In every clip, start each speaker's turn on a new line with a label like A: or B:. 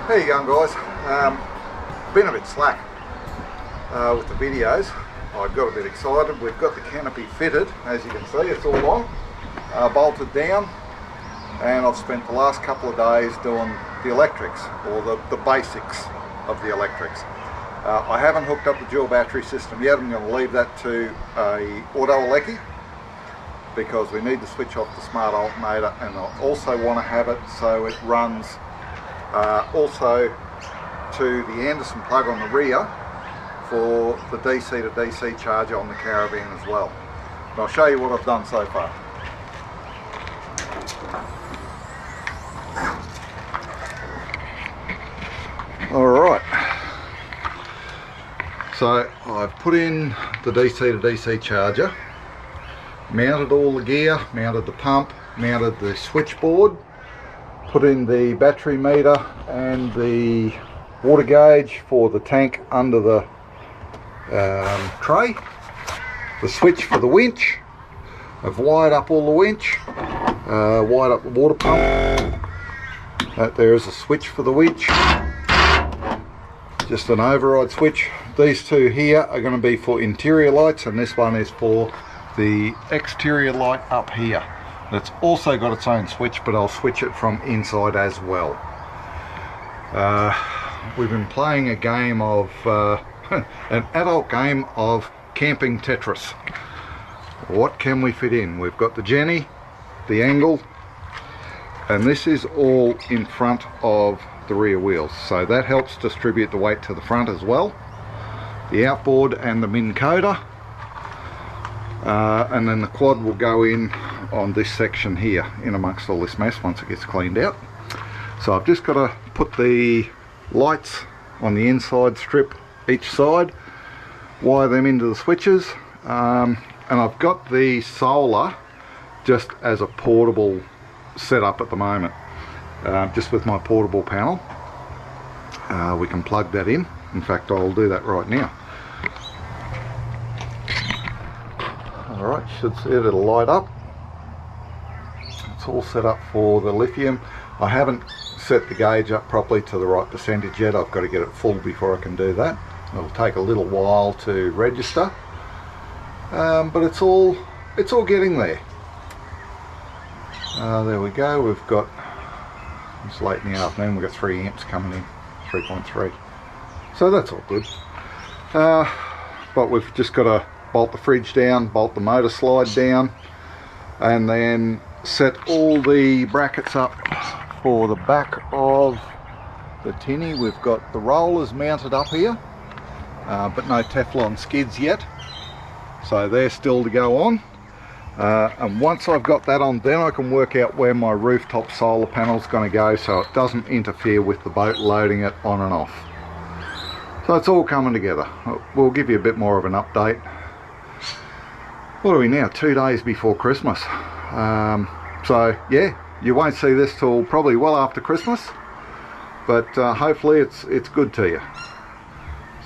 A: How you going, guys? Been a bit slack with the videos. I got a bit excited. We've got the canopy fitted, as you can see. It's all on, bolted down, and I've spent the last couple of days doing the electrics, or the basics of the electrics. I haven't hooked up the dual battery system yet. I'm going to leave that to a auto electric, because we need to switch off the smart alternator, and I also want to have it so it runs also to the Anderson plug on the rear for the DC to DC charger on the caravan as well. And I'll show you what I've done so far. Alright, so I've put in the DC to DC charger, mounted all the gear, mounted the pump, mounted the switchboard, put in the battery meter and the water gauge for the tank under the tray, the switch for the winch. I've wired up all the winch, wired up the water pump. There is a switch for the winch, just an override switch. These two here are going to be for interior lights, and this one is for the exterior light up here. It's also got its own switch, but I'll switch it from inside as well. We've been playing a game of an adult game of camping Tetris. What can we fit in? We've got the Jenny, the angle, and this is all in front of the rear wheels, so that helps distribute the weight to the front as well. The outboard and the Minn Coda, and then the quad will go in on this section here, in amongst all this mess once it gets cleaned out. So I've just got to put the lights on the inside strip each side, wire them into the switches, and I've got the solar just as a portable setup at the moment, just with my portable panel. We can plug that in. In fact, I'll do that right now. Alright, should see it, it'll light up. It's all set up for the lithium. I haven't set the gauge up properly to the right percentage yet. I've got to get it full before I can do that. It'll take a little while to register, but it's all getting there. There we go. We've got, it's late in the afternoon, we've got 3 amps coming in, 3.3, so that's all good. But we've just got to bolt the fridge down, bolt the motor slide down, and then set all the brackets up for the back of the tinny. We've got the rollers mounted up here, but no Teflon skids yet, so they're still to go on. And once I've got that on, then I can work out where my rooftop solar panel is going to go, so it doesn't interfere with the boat loading it on and off. So it's all coming together. We'll give you a bit more of an update. What are we now? 2 days before Christmas. So yeah, you won't see this till probably well after Christmas, but hopefully it's good to you.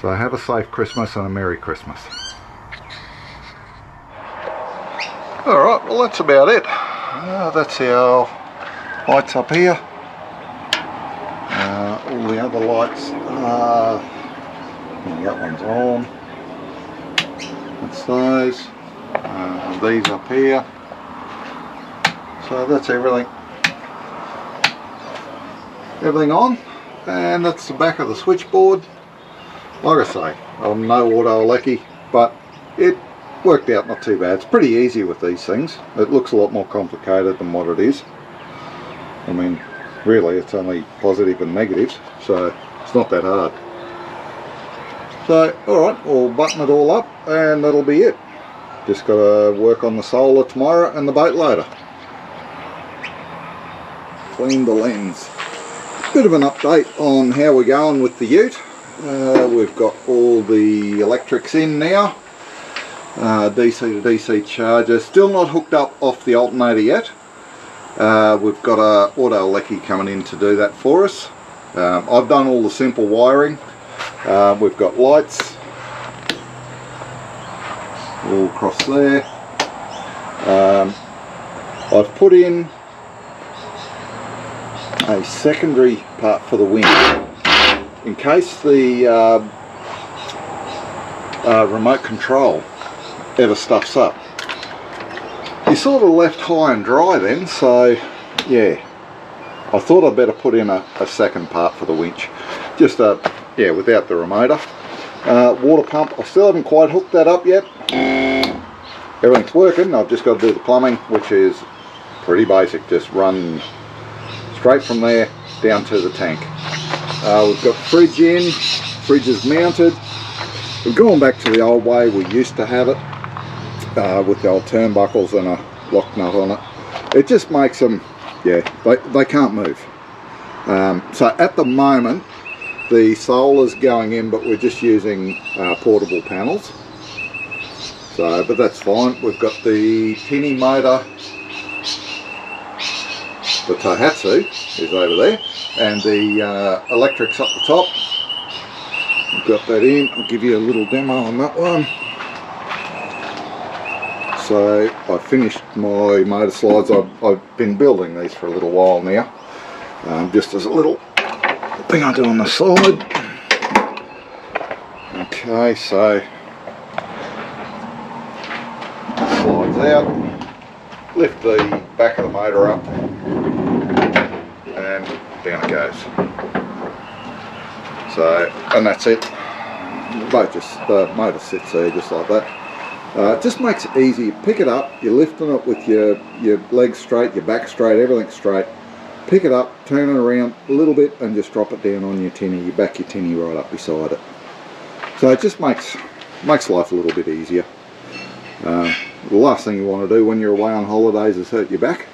A: So have a safe Christmas and a Merry Christmas. Alright, well that's about it. That's our lights up here. All the other lights, that one's on. That's those. These up here. So that's everything on, and that's the back of the switchboard. Like I say, I'm no auto lecky, but it worked out not too bad. It's pretty easy with these things. It looks a lot more complicated than what it is. I mean, really it's only positive and negatives, so it's not that hard. So alright, we'll button it all up and that'll be it. Just got to work on the solar tomorrow and the boat loader. Clean the lens. Bit of an update on how we're going with the ute. We've got all the electrics in now. DC to DC charger, still not hooked up off the alternator yet. We've got a auto lecky coming in to do that for us. I've done all the simple wiring. We've got lights all across there. I've put in a secondary part for the wing. in case the remote control ever stuffs up. You sort of left high and dry then, so yeah, I thought I'd better put in a second part for the winch, just yeah, without the remoter. Water pump, I still haven't quite hooked that up yet. Everything's working, I've just got to do the plumbing, which is pretty basic, just run straight from there down to the tank. We've got the fridge in, fridge is mounted. We've gone back to the old way we used to have it, with the old turnbuckles and a lock nut on it. It just makes them, yeah, they can't move. So at the moment the solar's going in, but we're just using portable panels. So, but that's fine. We've got the tinny motor, the Tohatsu is over there, and the electrics up the top. We've got that in. I'll give you a little demo on that one. So I finished my motor slides. I've been building these for a little while now, just as a little thing I do on the side. Okay, so slides out, lift the back of the motor up, and down it goes. So, and that's it. The motor sits there just like that. It just makes it easy. You pick it up, you're lifting it with your legs straight, your back straight, everything straight. Pick it up, turn it around a little bit, and just drop it down on your tinny. You back your tinny right up beside it. So it just makes life a little bit easier. The last thing you want to do when you're away on holidays is hurt your back.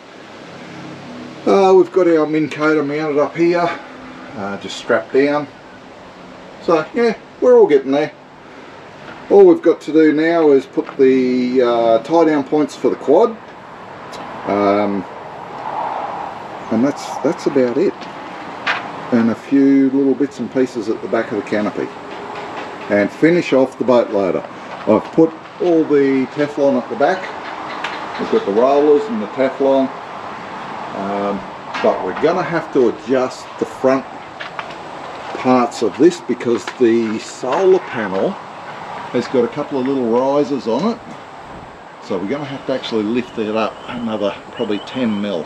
A: We've got our Minn Kota mounted up here, just strapped down. So yeah, we're all getting there. All we've got to do now is put the tie down points for the quad, and that's about it. And a few little bits and pieces at the back of the canopy, and finish off the boat loader. I've put all the Teflon at the back. We've got the rollers and the Teflon, but we're going to have to adjust the front parts of this because the solar panel has got a couple of little risers on it, so we're going to have to actually lift it up another probably 10 mil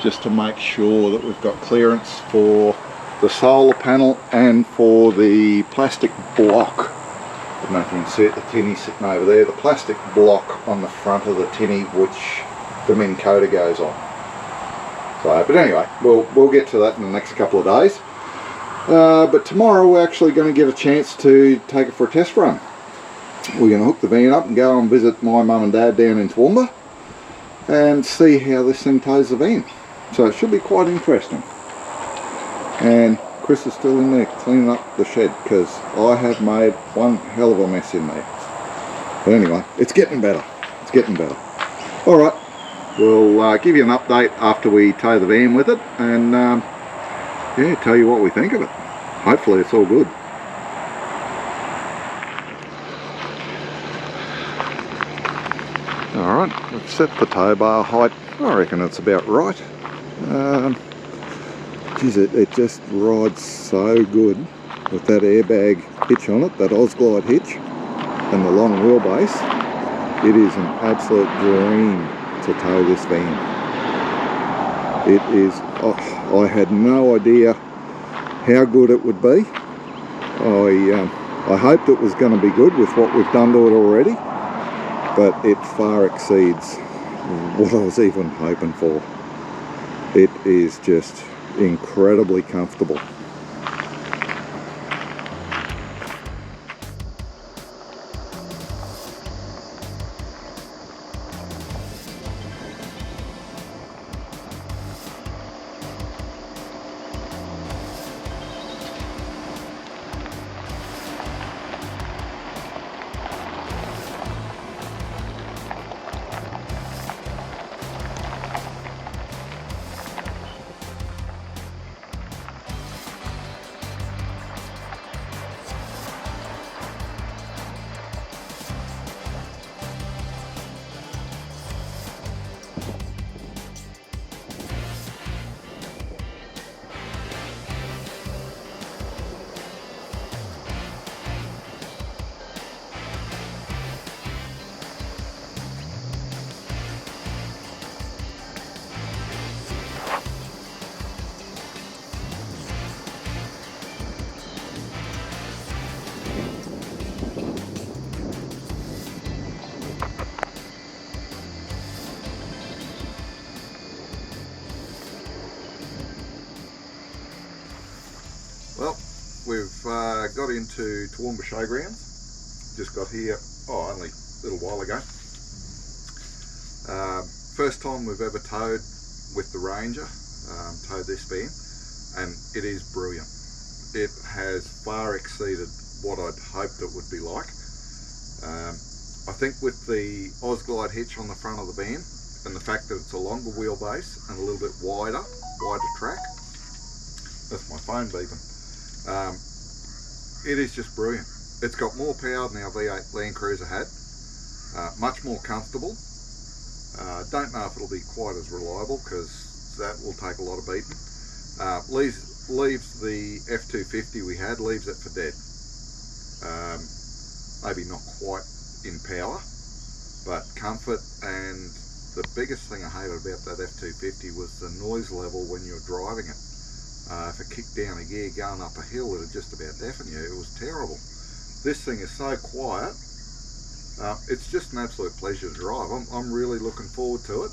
A: just to make sure that we've got clearance for the solar panel and for the plastic block. I don't know if you can see it, the tinny sitting over there, the plastic block on the front of the tinny which the Minn Kota goes on. So, but anyway, we'll get to that in the next couple of days. But tomorrow we're actually going to get a chance to take it for a test run. We're going to hook the van up and go and visit my mum and dad down in Toowoomba and see how this thing tows the van. So it should be quite interesting. And Chris is still in there cleaning up the shed because I have made one hell of a mess in there. But anyway, it's getting better. It's getting better. Alright, we'll give you an update after we tow the van with it and yeah, tell you what we think of it. Hopefully it's all good. Alright, we've set the tow bar height. I reckon it's about right. Geez, it just rides so good with that airbag hitch on it, that Osglide hitch, and the long wheelbase. It is an absolute dream to tow this van. It is, I had no idea how good it would be. I hoped it was going to be good with what we've done to it already, but it far exceeds what I was even hoping for. It is just incredibly comfortable. we've got into Toowoomba Showgrounds. Just got here, only a little while ago. First time we've ever towed with the Ranger, towed this van, and it is brilliant. It has far exceeded what I'd hoped it would be like. I think with the Ausglide hitch on the front of the van and the fact that it's a longer wheelbase and a little bit wider track, that's my phone beeping, it is just brilliant. It's got more power than our V8 Land Cruiser had, much more comfortable. Don't know if it'll be quite as reliable because that will take a lot of beating. Leaves the F250 we had, leaves it for dead. Maybe not quite in power, but comfort. And the biggest thing I hated about that F250 was the noise level when you're driving it. If it kicked down a gear going up a hill, it would just about deafen you. It was terrible. This thing is so quiet. It's just an absolute pleasure to drive. I'm really looking forward to it.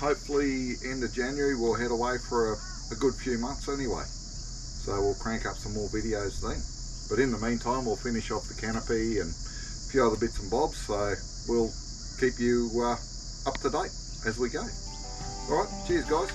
A: Hopefully end of January we'll head away for a good few months anyway. So we'll crank up some more videos then. But in the meantime we'll finish off the Canopy and a few other bits and bobs, so we'll keep you up to date as we go. Alright, cheers guys.